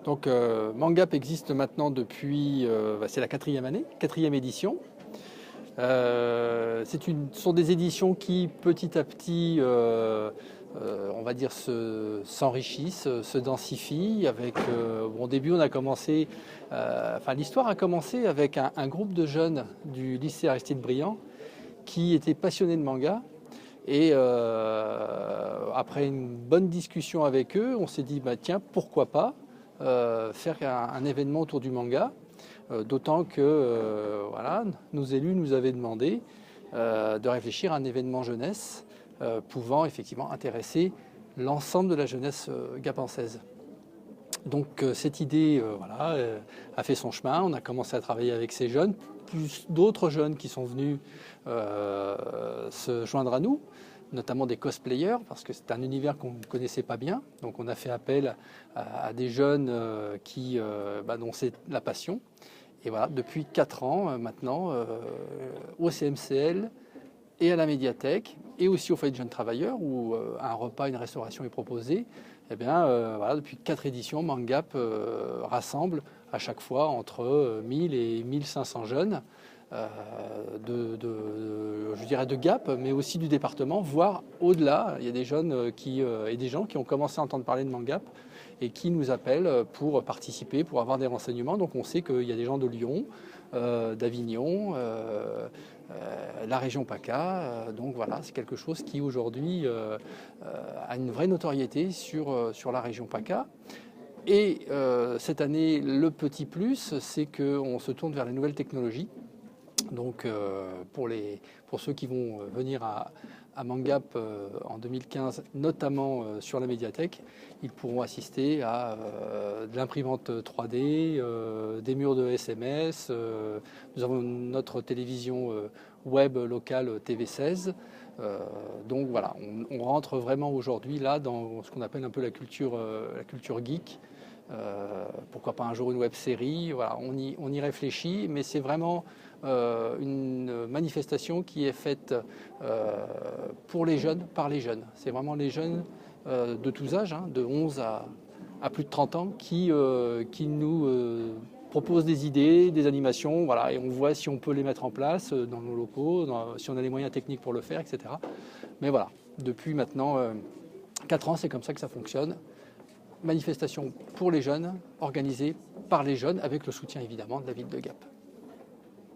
Donc Mangap existe maintenant depuis, c'est la quatrième édition. Sont des éditions qui petit à petit, on va dire, s'enrichissent, se densifient. Au début, on a commencé, l'histoire a commencé avec un groupe de jeunes du lycée Aristide Briand qui étaient passionnés de manga. Et après une bonne discussion avec eux, on s'est dit, tiens, pourquoi pas faire un événement autour du manga, d'autant que nos élus nous avaient demandé de réfléchir à un événement jeunesse pouvant effectivement intéresser l'ensemble de la jeunesse gapençaise. Donc cette idée a fait son chemin, on a commencé à travailler avec ces jeunes, plus d'autres jeunes qui sont venus se joindre à nous, notamment des cosplayers, parce que c'est un univers qu'on ne connaissait pas bien. Donc on a fait appel à des jeunes dont c'est la passion. Et voilà, depuis 4 ans maintenant, au CMCL et à la médiathèque, et aussi au foyer de jeunes travailleurs, où un repas, une restauration est proposée. Depuis 4 éditions, Mangap rassemble à chaque fois entre 1000 et 1500 jeunes, de Gap, mais aussi du département, voire au-delà. Il y a des jeunes et des gens qui ont commencé à entendre parler de Mangap et qui nous appellent pour participer, pour avoir des renseignements. Donc on sait qu'il y a des gens de Lyon, d'Avignon, la région PACA. Donc voilà, c'est quelque chose qui aujourd'hui a une vraie notoriété sur la région PACA. Et cette année, le petit plus, c'est qu'on se tourne vers les nouvelles technologies. Donc pour ceux qui vont venir à Mangap en 2015, notamment sur la médiathèque, ils pourront assister à de l'imprimante 3D, des murs de SMS. Nous avons notre télévision web locale TV16. Donc voilà, on rentre vraiment aujourd'hui là dans ce qu'on appelle un peu la culture geek. Pourquoi pas un jour une web série, voilà, on y réfléchit, mais c'est vraiment une manifestation qui est faite pour les jeunes, par les jeunes. C'est vraiment les jeunes de tous âges, de 11 à plus de 30 ans, qui nous proposent des idées, des animations, voilà, et on voit si on peut les mettre en place dans nos locaux, si on a les moyens techniques pour le faire, etc. Mais voilà, depuis maintenant 4 ans, c'est comme ça que ça fonctionne. Manifestation pour les jeunes, organisée par les jeunes, avec le soutien évidemment de la ville de Gap.